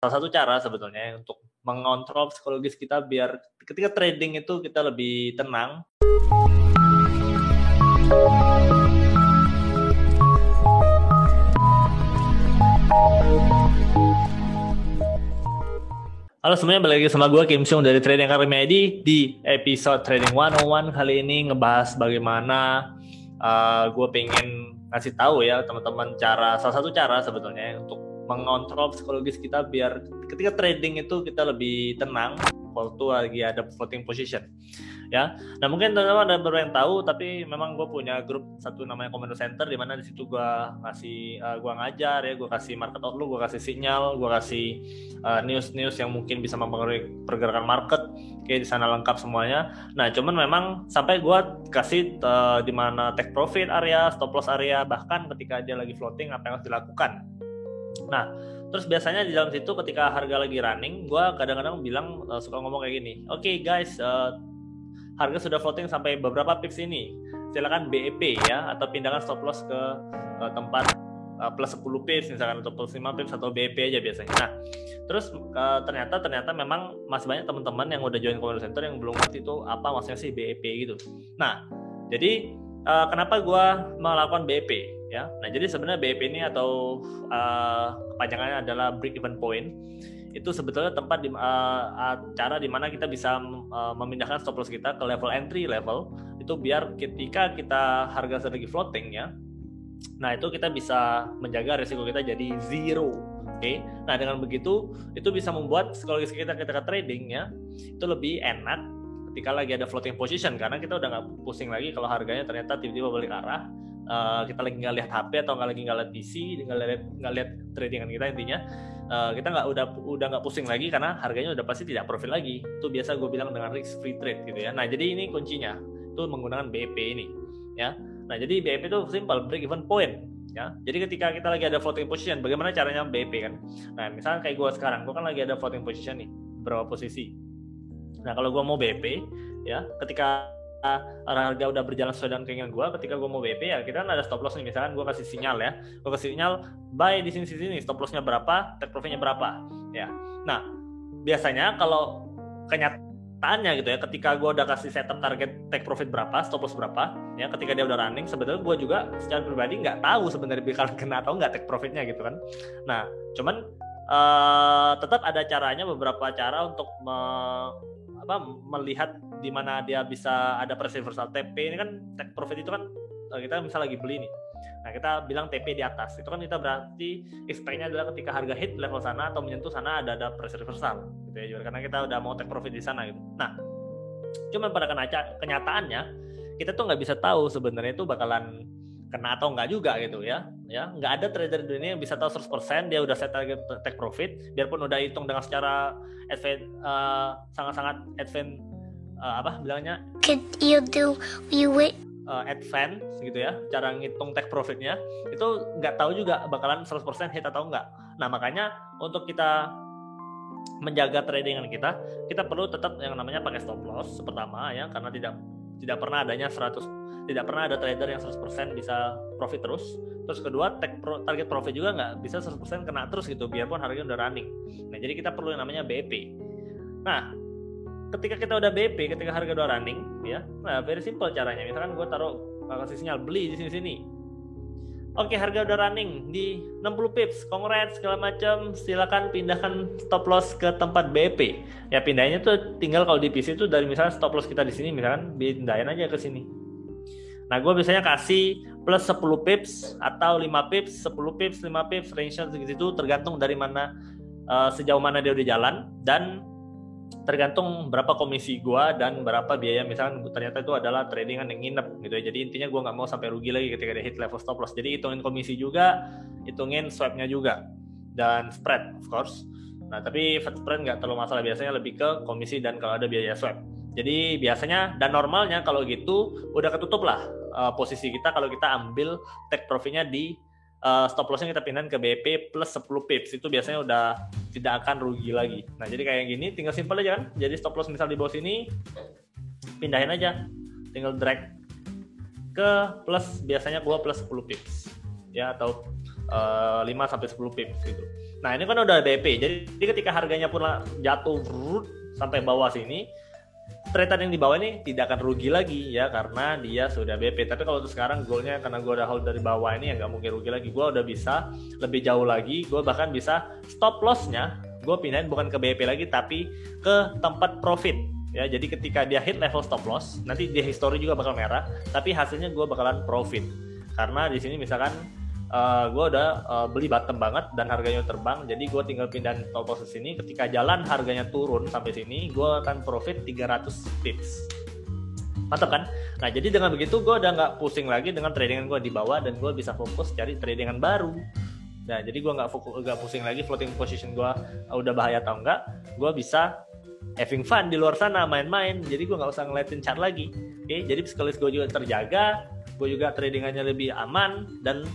salah satu cara sebetulnya untuk mengontrol psikologis kita biar ketika trading itu kita lebih tenang. Halo semuanya, balik lagi sama gue Kim Seung dari Trading Academy ID di episode Trading 101 kali ini ngebahas bagaimana gue pengen ngasih tahu ya teman-teman salah satu cara sebetulnya untuk mengontrol psikologis kita biar ketika trading itu kita lebih tenang waktu lagi ada floating position ya. Nah mungkin teman-teman ada beberapa yang tahu, tapi memang gue punya grup satu namanya Commando Center, di mana di situ gue ngasih gue ngajar ya, gue kasih market outlook, gue kasih sinyal, gue kasih news yang mungkin bisa mempengaruhi pergerakan market. Oke, di sana lengkap semuanya. Nah cuman memang sampai gue kasih di mana take profit area, stop loss area, bahkan ketika dia lagi floating apa yang harus dilakukan. Nah, terus biasanya di dalam situ ketika harga lagi running, gue kadang-kadang bilang suka ngomong kayak gini. Oke, guys, harga sudah floating sampai beberapa pips ini, silakan BEP ya, atau pindahkan stop loss ke tempat plus 10 pips misalkan, atau plus 5 pips, atau BEP aja biasanya. Nah, terus ternyata memang masih banyak teman-teman yang udah join Commando Center yang belum ngerti itu apa maksudnya sih BEP gitu. Nah, jadi kenapa gue melakukan BEP ya? Nah, jadi sebenarnya BEP ini atau kepanjangannya adalah break even point. Itu sebetulnya tempat cara di mana kita bisa memindahkan stop loss kita ke level entry level itu biar ketika kita harga lagi floating ya. Nah, itu kita bisa menjaga risiko kita jadi zero. Oke. Nah, dengan begitu itu bisa membuat psikologis kita ketika trading ya itu lebih enak ketika lagi ada floating position, karena kita udah nggak pusing lagi kalau harganya ternyata tiba-tiba balik arah. Kita lagi nggak lihat HP atau nggak lihat PC, nggak lihat tradingan kita, intinya kita udah nggak pusing lagi karena harganya udah pasti tidak profit lagi. Itu biasa gue bilang dengan risk free trade gitu ya. Nah jadi ini kuncinya itu menggunakan BEP ini ya. Nah jadi BEP itu simple, break even point ya. Jadi ketika kita lagi ada floating position, bagaimana caranya BEP kan? Nah misalnya kayak gue sekarang, gue kan lagi ada floating position nih, berapa posisi. Nah kalau gue mau BEP ya, ketika harga udah berjalan sesuai dengan keinginan gue, ketika gue mau BP ya kita kan ada stop loss nih, misalkan gue kasih sinyal ya, gue kasih sinyal buy di sini, stop lossnya berapa, take profitnya berapa ya. Nah biasanya kalau kenyataannya gitu ya, ketika gue udah kasih setup target take profit berapa, stop loss berapa ya, ketika dia udah running sebetulnya gue juga secara pribadi nggak tahu sebenarnya bakal kena atau nggak take profitnya gitu kan. Nah cuman tetap ada caranya, beberapa cara untuk melihat di mana dia bisa ada price reversal. TP ini kan take profit itu kan kita misal lagi beli nih. Nah, kita bilang TP di atas. Itu kan kita berarti expect-nya adalah ketika harga hit level sana atau menyentuh sana ada price reversal gitu ya. Karena kita udah mau take profit di sana gitu. Nah, cuman pada kenyataannya kita tuh nggak bisa tahu sebenarnya itu bakalan kena atau enggak juga gitu ya. Nggak ada trader di dunia yang bisa tahu 100% dia udah set target take profit, biarpun udah hitung dengan secara sangat-sangat advance, advance gitu ya, cara ngitung take profitnya itu nggak tahu juga bakalan 100% hit atau enggak. Nah makanya untuk kita menjaga tradingan kita perlu tetap yang namanya pakai stop loss pertama ya, karena tidak pernah ada trader yang 100% bisa profit terus. Terus kedua, target profit juga nggak bisa 100% kena terus gitu, biarpun harganya udah running. Nah, jadi kita perlu yang namanya BEP. Nah, ketika kita udah BEP, ketika harga udah running, ya, nah very simple caranya. Misalkan gue kasih sinyal beli di sini. Oke, harga udah running di 60 pips, congrats segala macam, silakan pindahkan stop loss ke tempat BEP. Ya pindahinnya tuh tinggal kalau di PC itu dari misalnya stop loss kita di sini, misalkan pindahin aja ke sini. Nah, gue biasanya kasih plus 10 pips atau 5 pips, 10 pips, 5 pips, range-nya segitu tergantung dari mana, sejauh mana dia udah jalan, dan tergantung berapa komisi gue dan berapa biaya. Misalkan ternyata itu adalah tradingan yang nginep gitu ya. Jadi intinya gue nggak mau sampai rugi lagi ketika dia hit level stop loss. Jadi hitungin komisi juga, hitungin swap-nya juga, dan spread of course. Nah tapi spread nggak terlalu masalah, biasanya lebih ke komisi dan kalau ada biaya swap. Jadi biasanya dan normalnya kalau gitu udah ketutup lah posisi kita kalau kita ambil take profitnya di stop lossnya kita pindahin ke BEP plus 10 pips. Itu biasanya udah tidak akan rugi lagi. Nah jadi kayak gini tinggal simple aja kan. Jadi stop loss misal di bawah sini, pindahin aja, tinggal drag ke plus, biasanya gua plus 10 pips ya, atau 5-10 pips gitu. Nah ini kan udah BP, jadi ketika harganya pun jatuh sampai bawah sini, trader yang di bawah ini tidak akan rugi lagi ya, karena dia sudah BP. Tapi kalau untuk sekarang goalnya, karena gue udah hold dari bawah ini, ya nggak mungkin rugi lagi. Gue udah bisa lebih jauh lagi, gue bahkan bisa stop lossnya gue pindahin bukan ke BP lagi, tapi ke tempat profit ya. Jadi ketika dia hit level stop loss, nanti dia history juga bakal merah, tapi hasilnya gue bakalan profit. Karena di sini misalkan gue udah beli bottom banget dan harganya terbang, jadi gue tinggal pindahin stop loss ke sini. Ketika jalan harganya turun sampai sini, gue akan profit 300 pips. Mantap kan? Nah jadi dengan begitu gue udah nggak pusing lagi dengan tradingan gue di bawah, dan gue bisa fokus cari tradingan baru. Nah jadi gue nggak pusing lagi floating position gue udah bahaya atau enggak. Gue bisa having fun di luar sana, main-main. Jadi gue nggak usah ngeliatin chart lagi. Oke, jadi psikologis gue juga terjaga, gue juga tradingannya lebih aman, dan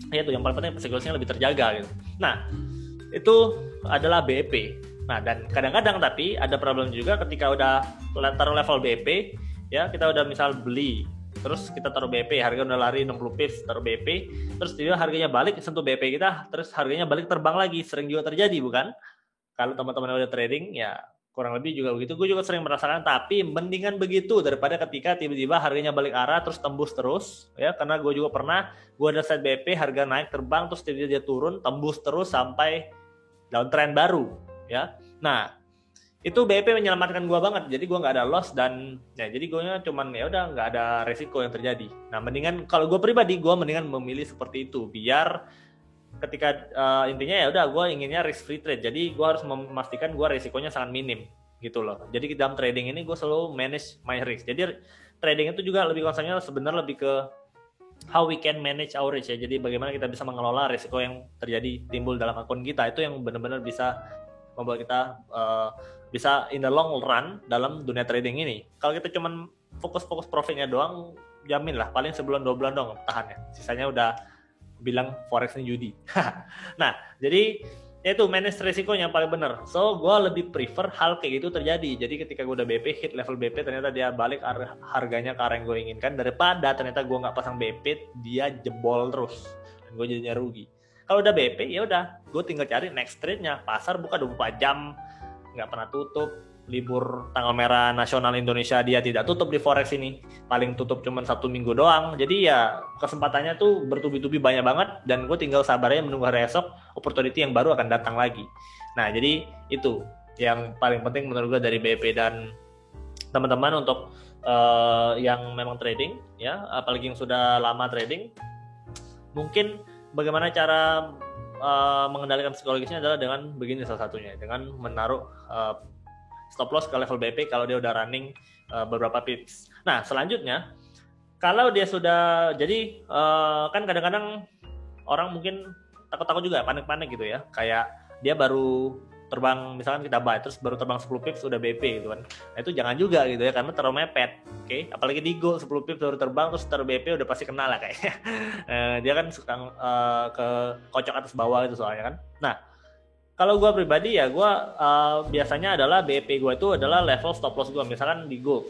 ya itu yang paling penting, psikologisnya lebih terjaga gitu. Nah itu adalah BP. Nah dan kadang-kadang tapi ada problem juga ketika udah taruh level BP ya, kita udah misal beli terus kita taruh BP, harga udah lari 60 pips, taruh BP, terus dia harganya balik sentuh BP kita, terus harganya balik terbang lagi. Sering juga terjadi bukan? Kalau teman-teman udah trading ya kurang lebih juga begitu. Gue juga sering merasakan, tapi mendingan begitu daripada ketika tiba-tiba harganya balik arah terus tembus terus ya. Karena gue juga pernah, gue ada set BP, harga naik terbang terus tiba-tiba dia turun tembus terus sampai downtrend baru ya. Nah itu BP menyelamatkan gue banget, jadi gue nggak ada loss, dan ya jadi gue cuman ya udah nggak ada resiko yang terjadi. Nah mendingan, kalau gue pribadi, gue mendingan memilih seperti itu, biar ketika intinya ya udah gue inginnya risk free trade, jadi gue harus memastikan gue resikonya sangat minim gitu loh. Jadi dalam trading ini gue selalu manage my risk. Jadi trading itu juga lebih konsepnya sebenarnya lebih ke how we can manage our risk ya. Jadi bagaimana kita bisa mengelola risiko yang terjadi timbul dalam akun kita, itu yang benar-benar bisa membuat kita bisa in the long run dalam dunia trading ini. Kalau kita cuman fokus profitnya doang, jamin lah paling sebulan 2 bulan doang tahannya. Sisanya udah bilang forex ini judi. Nah, jadi itu manage resikonya yang paling benar. So, gue lebih prefer hal kayak gitu terjadi. Jadi ketika gue udah BP, hit level BP, ternyata dia balik harganya ke arah yang gue inginkan, daripada ternyata gue nggak pasang BP, dia jebol terus dan gue jadinya rugi. Kalau udah BP, ya udah, gue tinggal cari next trade-nya. Pasar buka 24 jam, nggak pernah tutup. Libur tanggal merah nasional Indonesia dia tidak tutup di forex ini, paling tutup cuma 1 minggu doang. Jadi ya kesempatannya tuh bertubi-tubi banyak banget, dan gue tinggal sabarnya menunggu hari esok opportunity yang baru akan datang lagi. Nah jadi itu yang paling penting menurut gue dari BP. Dan teman-teman untuk yang memang trading ya, apalagi yang sudah lama trading, mungkin bagaimana cara mengendalikan psikologisnya adalah dengan begini, salah satunya dengan menaruh stop loss ke level BP kalau dia udah running beberapa pips. Nah selanjutnya, kalau dia sudah jadi kan kadang-kadang orang mungkin takut-takut juga, panik-panik gitu ya, kayak dia baru terbang, misalkan kita buy terus baru terbang 10 pips udah BP gitu kan. Nah itu jangan juga gitu ya, karena terlalu mepet. Oke, apalagi di Go 10 pips baru terbang terus taruh BP udah pasti kena lah kayaknya. Dia kan suka ke kocok atas bawah gitu soalnya kan. Nah kalau gue pribadi ya, gue biasanya adalah BP gue itu adalah level stop loss gue. Misalkan di Go,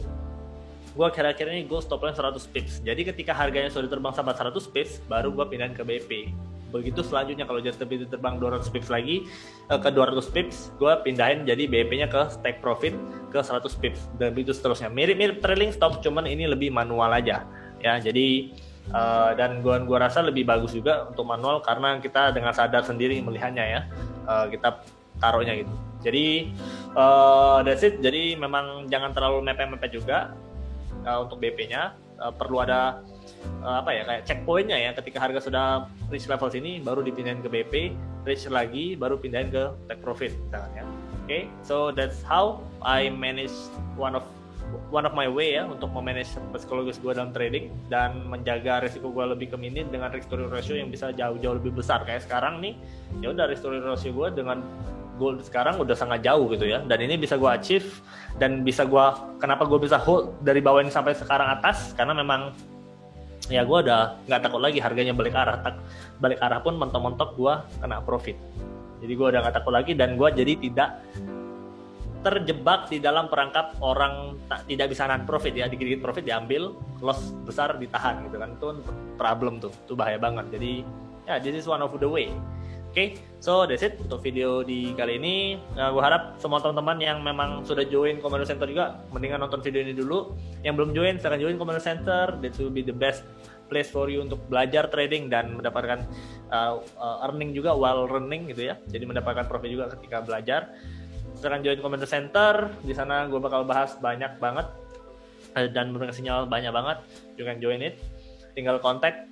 gue kira-kira ini Go stop loss 100 pips. Jadi ketika harganya sudah terbang sampai 100 pips, baru gue pindahin ke BP. Begitu selanjutnya, kalau jadi terbang 200 pips lagi, ke 200 pips, gue pindahin jadi BP-nya ke take profit ke 100 pips. Dan begitu seterusnya. Mirip-mirip trailing stop, cuman ini lebih manual aja. Ya, jadi dan gue rasa lebih bagus juga untuk manual, karena kita dengan sadar sendiri melihatnya ya. Kita taruhnya gitu. Jadi that's it. Jadi memang jangan terlalu mepet-mepet juga untuk BP-nya. Perlu ada kayak checkpointnya ya. Ketika harga sudah reach level sini, baru dipindahin ke BP, reach lagi, baru pindahin ke take profit misalkan ya. Okay, so that's how I manage one of my way ya untuk memanage psikologis gue dalam trading dan menjaga risiko gue lebih ke minim dengan risk to reward ratio yang bisa jauh-jauh lebih besar. Kayak sekarang nih, ya udah risk to reward ratio gue dengan gold sekarang udah sangat jauh gitu ya, dan ini bisa gue achieve, dan bisa gue, kenapa gue bisa hold dari bawah ini sampai sekarang atas, karena memang ya gue udah nggak takut lagi harganya balik arah pun mentok-mentok gue kena profit. Jadi gue udah nggak takut lagi, dan gue jadi tidak terjebak di dalam perangkap orang tidak bisa nahan profit ya, dikit-dikit profit diambil, loss besar ditahan gitu kan. Itu problem tuh, itu bahaya banget. Jadi ya this is one of the way. Oke, so that's it untuk video di kali ini. Gue harap semua teman-teman yang memang sudah join Commander Center juga mendingan nonton video ini dulu. Yang belum join, silahkan join Commander Center. That will be the best place for you untuk belajar trading dan mendapatkan earning juga while running gitu ya. Jadi mendapatkan profit juga ketika belajar. Silahkan join Commander Center. Di sana gue bakal bahas banyak banget dan memberikan sinyal banyak banget. You can join it. Tinggal kontak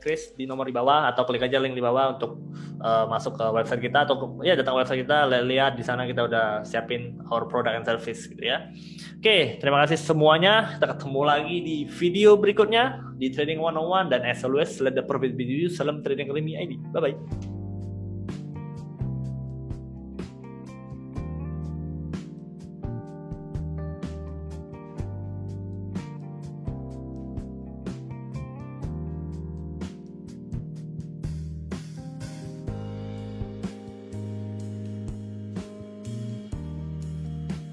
Chris di nomor di bawah atau klik aja link di bawah untuk masuk ke website kita atau ya datang ke website kita, lihat di sana kita udah siapin our product and service gitu ya. Oke, terima kasih semuanya. Kita ketemu lagi di video berikutnya di Trading 101 dan as always let the profit be you. Salam trading Academy ID. Bye bye.